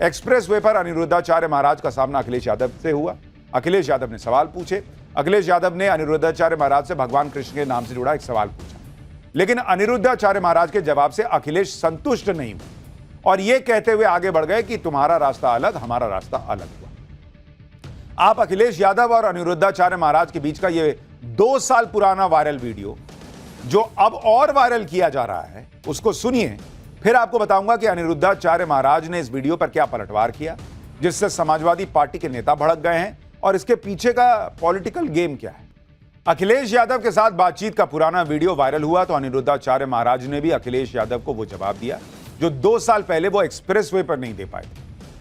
Express way पर अनिरुद्धाचार्य महाराज का सामना अखिलेश यादव से हुआ। अखिलेश यादव ने सवाल पूछे। अखिलेश यादव ने अनिरुद्धाचार्य महाराज से भगवान कृष्ण के नाम से जुड़ा एक सवाल पूछा, लेकिन अनिरुद्धाचार्य महाराज के जवाब से अखिलेश संतुष्ट नहीं हुए और यह कहते हुए आगे बढ़ गए कि तुम्हारा रास्ता अलग, हमारा रास्ता अलग हुआ। आप अखिलेश यादव और अनिरुद्धाचार्य महाराज के बीच का यह 2 साल पुराना वायरल वीडियो जो अब और वायरल किया जा रहा है उसको सुनिए, फिर आपको बताऊंगा कि अनिरुद्धाचार्य महाराज ने इस वीडियो पर क्या पलटवार किया जिससे समाजवादी पार्टी के नेता भड़क गए हैं और इसके पीछे का पॉलिटिकल गेम क्या है। अखिलेश यादव के साथ बातचीत का पुराना वीडियो वायरल हुआ तो अनिरुद्धाचार्य महाराज ने भी अखिलेश यादव को वो जवाब दिया जो 2 साल पहले वो एक्सप्रेस वे पर नहीं दे पाए थे।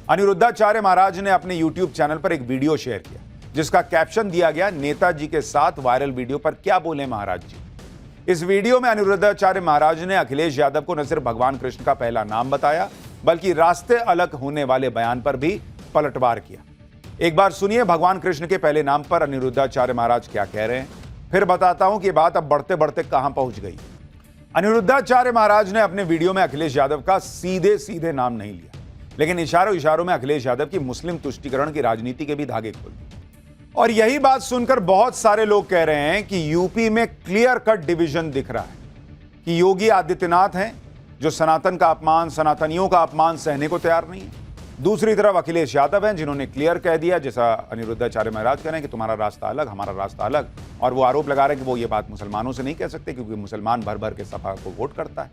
अनिरुद्धाचार्य महाराज ने अपने यूट्यूब चैनल पर एक वीडियो शेयर किया जिसका कैप्शन दिया गया, नेताजी के साथ वायरल वीडियो पर क्या बोले महाराज जी। इस वीडियो में अनिरुद्धाचार्य महाराज ने अखिलेश यादव को न सिर्फ भगवान कृष्ण का पहला नाम बताया बल्कि रास्ते अलग होने वाले बयान पर भी पलटवार किया। एक बार सुनिए भगवान कृष्ण के पहले नाम पर अनिरुद्धाचार्य महाराज क्या कह रहे हैं, फिर बताता हूं कि बात अब बढ़ते बढ़ते कहां पहुंच गई। अनिरुद्धाचार्य महाराज ने अपने वीडियो में अखिलेश यादव का सीधे सीधे नाम नहीं लिया, लेकिन इशारों इशारों में अखिलेश यादव की मुस्लिम तुष्टीकरण की राजनीति के भी धागे खोल दिए। और यही बात सुनकर बहुत सारे लोग कह रहे हैं कि यूपी में क्लियर कट डिवीजन दिख रहा है कि योगी आदित्यनाथ हैं जो सनातन का अपमान, सनातनियों का अपमान सहने को तैयार नहीं है। दूसरी तरफ अखिलेश यादव हैं जिन्होंने क्लियर कह दिया, जैसा अनिरुद्धाचार्य महाराज कह रहे हैं कि तुम्हारा रास्ता अलग, हमारा रास्ता अलग, और वो आरोप लगा रहे हैं कि वो ये बात मुसलमानों से नहीं कह सकते क्योंकि मुसलमान भर भर के सपा को वोट करता है।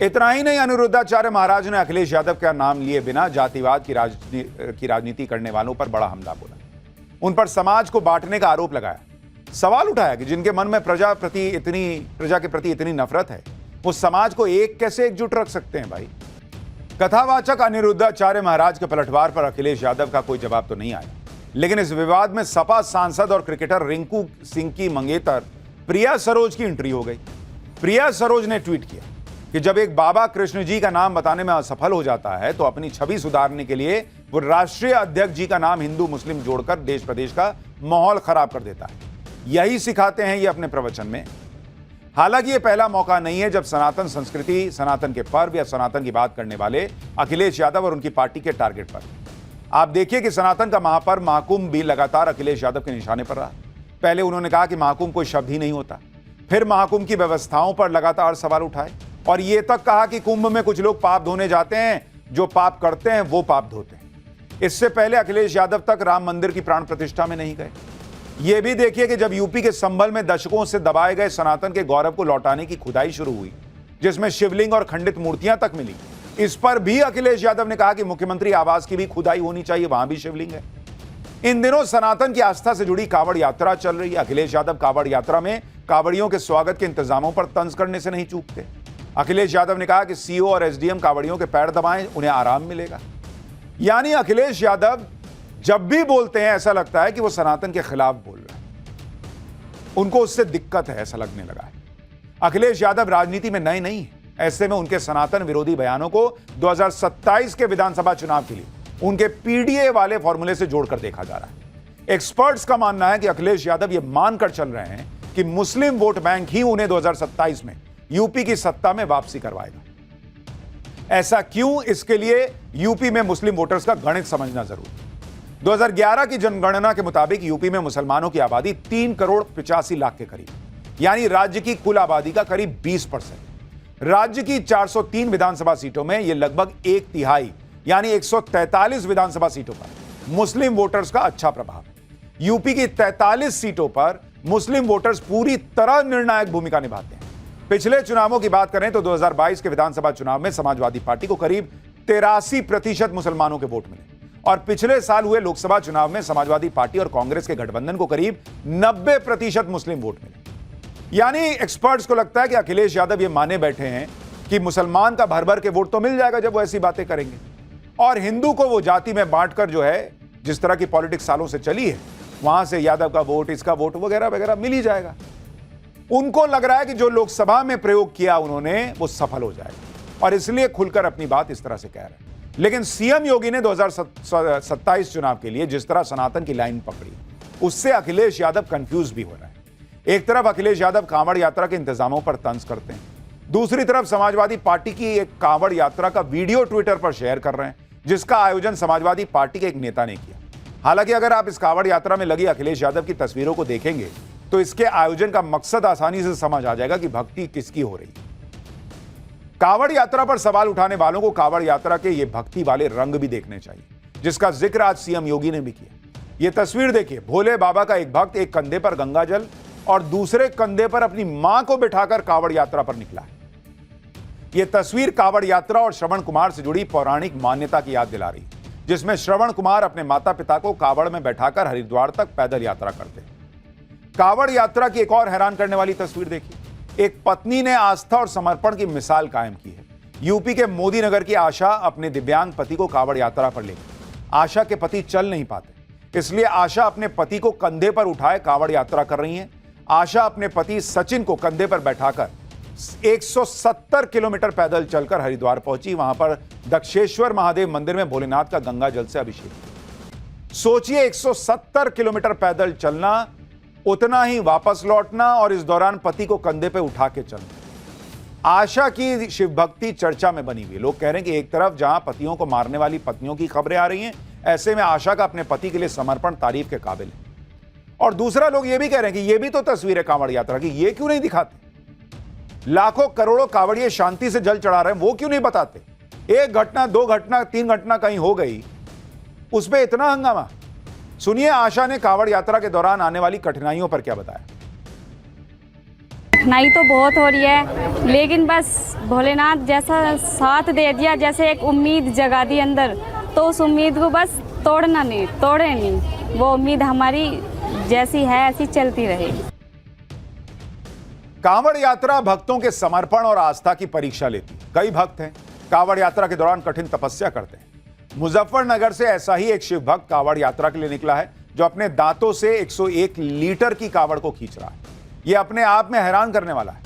इतना ही नहीं, अनिरुद्धाचार्य महाराज ने अखिलेश यादव का नाम लिए बिना जातिवाद की राजनीति करने वालों पर बड़ा हमला बोला, उन पर समाज को बांटने का आरोप लगाया, सवाल उठाया कि जिनके मन में प्रजा के प्रति इतनी नफरत है वो समाज को कैसे एकजुट रख सकते हैं भाई। कथावाचक अनिरुद्धाचार्य महाराज के पलटवार पर अखिलेश यादव का कोई जवाब तो नहीं आया, लेकिन इस विवाद में सपा सांसद और क्रिकेटर रिंकू सिंह की मंगेतर प्रिया सरोज की एंट्री हो गई। प्रिया सरोज ने ट्वीट किया कि जब एक बाबा कृष्ण जी का नाम बताने में असफल हो जाता है तो अपनी छवि सुधारने के लिए वो राष्ट्रीय अध्यक्ष जी का नाम हिंदू मुस्लिम जोड़कर देश प्रदेश का माहौल खराब कर देता है। यही सिखाते हैं ये अपने प्रवचन में। हालांकि ये पहला मौका नहीं है जब सनातन संस्कृति, सनातन के पर्व या सनातन की बात करने वाले अखिलेश यादव और उनकी पार्टी के टारगेट पर। आप देखिए कि सनातन का महापर्व महाकुंभ भी लगातार अखिलेश यादव के निशाने पर रहा। पहले उन्होंने कहा कि महाकुंभ कोई शब्द ही नहीं होता, फिर महाकुंभ की व्यवस्थाओं पर लगातार सवाल उठाए और ये तक कहा कि कुंभ में कुछ लोग पाप धोने जाते हैं, जो पाप करते हैं वो पाप धोते हैं। इससे पहले अखिलेश यादव तक राम मंदिर की प्राण प्रतिष्ठा में नहीं गए। यह भी देखिए कि जब यूपी के संभल में दशकों से दबाए गए सनातन के गौरव को लौटाने की खुदाई शुरू हुई जिसमें शिवलिंग और खंडित मूर्तियां तक मिली, इस पर भी अखिलेश यादव ने कहा कि मुख्यमंत्री आवास की भी खुदाई होनी चाहिए, वहां भी शिवलिंग है। इन दिनों सनातन की आस्था से जुड़ी कांवड़ यात्रा चल रही है। अखिलेश यादव कांवड़ यात्रा में कांवड़ियों के स्वागत के इंतजामों पर तंज करने से नहीं चूकते। अखिलेश यादव ने कहा कि सीओ और एसडीएम कांवड़ियों के पैर दबाएं, उन्हें आराम मिलेगा। यानी अखिलेश यादव जब भी बोलते हैं ऐसा लगता है कि वो सनातन के खिलाफ बोल रहे हैं, उनको उससे दिक्कत है ऐसा लगने लगा है। अखिलेश यादव राजनीति में नए नहीं है, ऐसे में उनके सनातन विरोधी बयानों को 2027 के विधानसभा चुनाव के लिए उनके पीडीए वाले फॉर्मूले से जोड़कर देखा जा रहा है। एक्सपर्ट्स का मानना है कि अखिलेश यादव ये मानकर चल रहे हैं कि मुस्लिम वोट बैंक ही उन्हें 2027 में यूपी की सत्ता में वापसी करवाएगा। ऐसा क्यों, इसके लिए यूपी में मुस्लिम वोटर्स का गणित समझना जरूरी है। 2011 की जनगणना के मुताबिक यूपी में मुसलमानों की आबादी 3 करोड़ 85 लाख के करीब, यानी राज्य की कुल आबादी का करीब 20%। राज्य की 403 विधानसभा सीटों में यह लगभग 1/3 यानी 143 विधानसभा सीटों पर मुस्लिम वोटर्स का अच्छा प्रभाव है। यूपी की 43 सीटों पर मुस्लिम वोटर्स पूरी तरह निर्णायक भूमिका निभाते हैं। पिछले चुनावों की बात करें तो 2022 के विधानसभा चुनाव में समाजवादी पार्टी को करीब 83% मुसलमानों के वोट मिले और पिछले साल हुए लोकसभा चुनाव में समाजवादी पार्टी और कांग्रेस के गठबंधन को करीब 90% मुस्लिम वोट मिले। यानी एक्सपर्ट्स को लगता है कि अखिलेश यादव ये माने बैठे हैं कि मुसलमान का भर भर के वोट तो मिल जाएगा जब वो ऐसी बातें करेंगे, और हिंदू को वो जाति में बांटकर जो है जिस तरह की पॉलिटिक्स सालों से चली है वहां से यादव का वोट, इसका वोट वगैरह वगैरह मिल ही जाएगा। उनको लग रहा है कि जो लोकसभा में प्रयोग किया उन्होंने वो सफल हो जाएगा और इसलिए खुलकर अपनी बात इस तरह से कह रहे हैं। लेकिन सीएम योगी ने 2027 चुनाव के लिए जिस तरह सनातन की लाइन पकड़ी उससे अखिलेश यादव कंफ्यूज भी हो रहा है। एक तरफ अखिलेश यादव कांवड़ यात्रा के इंतजामों पर तंज करते हैं, दूसरी तरफ समाजवादी पार्टी की एक कांवड़ यात्रा का वीडियो ट्विटर पर शेयर कर रहे हैं। जिसका आयोजन समाजवादी पार्टी के एक नेता ने किया। हालांकि अगर आप इस कांवड़ यात्रा में लगी अखिलेश यादव की तस्वीरों को देखेंगे तो इसके आयोजन का मकसद आसानी से समझ आ जाएगा कि भक्ति किसकी हो रही है। कांवड़ यात्रा पर सवाल उठाने वालों को कांवड़ यात्रा के ये भक्ति वाले रंग भी देखने चाहिए, जिसका जिक्र आज सीएम योगी ने भी किया। ये तस्वीर देखिए, भोले बाबा का एक भक्त एक कंधे पर गंगाजल और दूसरे कंधे पर अपनी मां को बिठाकर कांवड़ यात्रा पर निकला है। यह तस्वीर कांवड़ यात्रा और श्रवण कुमार से जुड़ी पौराणिक मान्यता की याद दिला रही है, जिसमें श्रवण कुमार अपने माता पिता को कांवड़ में बैठाकर हरिद्वार तक पैदल यात्रा करते हैं। कांवड़ यात्रा की एक और हैरान करने वाली तस्वीर देखिए, एक पत्नी ने आस्था और समर्पण की मिसाल कायम की है। यूपी के मोदी नगर की आशा अपने दिव्यांग पति को कांवड़ यात्रा पर ले गई। आशा के पति चल नहीं पाते, इसलिए आशा अपने पति को कंधे पर उठाए कांवड़ यात्रा कर रही हैं। आशा अपने पति सचिन को कंधे पर बैठाकर 170 किलोमीटर पैदल चलकर हरिद्वार पहुंची। वहां पर दक्षेश्वर महादेव मंदिर में भोलेनाथ का गंगा जल से अभिषेक। सोचिए, 170 किलोमीटर पैदल चलना, उतना ही वापस लौटना और इस दौरान पति को कंधे पे उठा के चलना। आशा की शिव भक्ति चर्चा में बनी हुई। लोग कह रहे हैं कि एक तरफ जहां पतियों को मारने वाली पत्नियों की खबरें आ रही हैं, ऐसे में आशा का अपने पति के लिए समर्पण तारीफ के काबिल है। और दूसरा, लोग ये भी कह रहे हैं कि ये भी तो तस्वीर है कांवड़ यात्रा की, ये क्यों नहीं दिखाते? लाखों करोड़ों कांवड़िए शांति से जल चढ़ा रहे हैं, वो क्यों नहीं बताते? एक घटना, दो घटना, तीन घटना कहीं हो गई, उस पर इतना हंगामा। सुनिए आशा ने कांवड़ यात्रा के दौरान आने वाली कठिनाइयों पर क्या बताया। कठिनाई तो बहुत हो रही है, लेकिन बस भोलेनाथ जैसा साथ दे दिया, जैसे एक उम्मीद जगा दी अंदर, तो उस उम्मीद को बस तोड़े नहीं। वो उम्मीद हमारी जैसी है ऐसी चलती रहे। कांवड़ यात्रा भक्तों के समर्पण और आस्था की परीक्षा लेती है। कई भक्त हैं कांवड़ यात्रा के दौरान कठिन तपस्या करते हैं। मुजफ्फरनगर से ऐसा ही एक शिव भक्त कांवड़ यात्रा के लिए निकला है, जो अपने दांतों से 101 लीटर की कांवड़ को खींच रहा है। यह अपने आप में हैरान करने वाला है।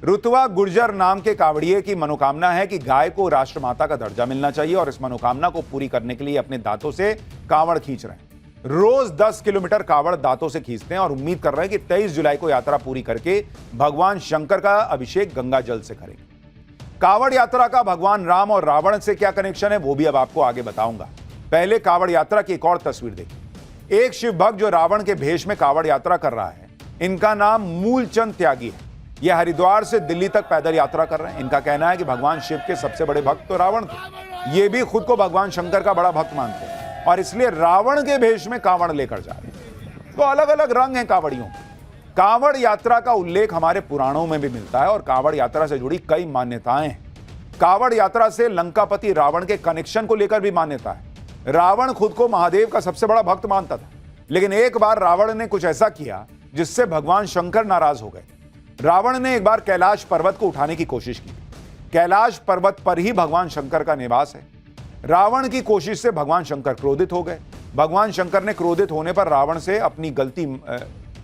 रुतवा गुर्जर नाम के कांवड़िए की मनोकामना है कि गाय को राष्ट्रमाता का दर्जा मिलना चाहिए और इस मनोकामना को पूरी करने के लिए अपने दांतों से कांवड़ खींच रहे हैं। रोज 10 किलोमीटर कांवड़ दांतों से खींचते हैं और उम्मीद कर रहे हैं कि 23 जुलाई को यात्रा पूरी करके भगवान शंकर का अभिषेक गंगा जल से करेंगे। कांवड़ यात्रा का भगवान राम और रावण से क्या कनेक्शन है, वो भी अब आपको आगे बताऊंगा। पहले कांवड़ यात्रा की एक और तस्वीर देखिए। एक शिव भक्त जो रावण के भेष में कांवड़ यात्रा कर रहा है, इनका नाम मूलचंद त्यागी है। यह हरिद्वार से दिल्ली तक पैदल यात्रा कर रहे हैं। इनका कहना है कि भगवान शिव के सबसे बड़े भक्त तो रावण थे। ये भी खुद को भगवान शंकर का बड़ा भक्त मानते हैं और इसलिए रावण के भेष में कांवड़ लेकर जा रहे हैं। तो अलग अलग रंग हैं कांवड़ियों। कांवड़ यात्रा का उल्लेख हमारे पुराणों में भी मिलता है और कांवड़ यात्रा से जुड़ी कई मान्यताएं हैं। कांवड़ यात्रा से लंकापति रावण के कनेक्शन को लेकर भी मान्यता है। रावण खुद को महादेव का सबसे बड़ा भक्त मानता था, लेकिन एक बार रावण ने कुछ ऐसा किया जिससे भगवान शंकर नाराज हो गए। रावण ने एक बार कैलाश पर्वत को उठाने की कोशिश की। कैलाश पर्वत पर ही भगवान शंकर का निवास है। रावण की कोशिश से भगवान शंकर क्रोधित हो गए। भगवान शंकर ने क्रोधित होने पर रावण से अपनी गलती,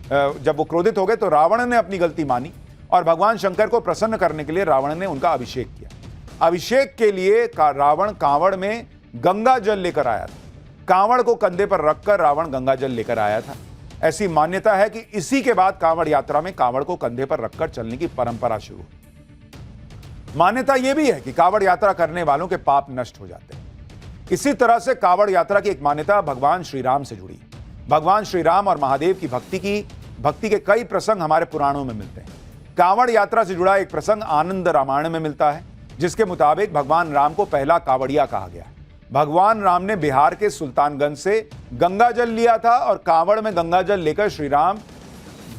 जब वो क्रोधित हो गए तो रावण ने अपनी गलती मानी और भगवान शंकर को प्रसन्न करने के लिए रावण ने उनका अभिषेक किया। अभिषेक के लिए रावण कांवड़ में गंगा जल लेकर आया था। कांवड़ को कंधे पर रखकर रावण गंगा जल लेकर आया था। ऐसी मान्यता है कि इसी के बाद कांवड़ यात्रा में कांवड़ को कंधे पर रखकर चलने की परंपरा शुरू हुई। मान्यता यह भी है कि कांवड़ यात्रा करने वालों के पाप नष्ट हो जाते हैं। इसी तरह से कांवड़ यात्रा की एक मान्यता भगवान श्री राम से जुड़ी है। भगवान श्री राम और महादेव की भक्ति के कई प्रसंग हमारे पुराणों में मिलते हैं। कांवड़ यात्रा से जुड़ा एक प्रसंग आनंद रामायण में मिलता है, जिसके मुताबिक भगवान राम को पहला कांवड़िया कहा गया। भगवान राम ने बिहार के सुल्तानगंज से गंगा जल लिया था और कांवड़ में गंगा जल लेकर श्री राम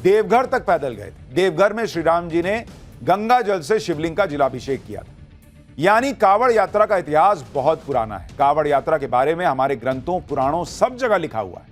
देवघर तक पैदल गए थे। देवघर में श्री राम जी ने गंगा जल से शिवलिंग का जलाभिषेक किया था। यानी कांवड़ यात्रा का इतिहास बहुत पुराना है। कांवड़ यात्रा के बारे में हमारे ग्रंथों, पुराणों, सब जगह लिखा हुआ है।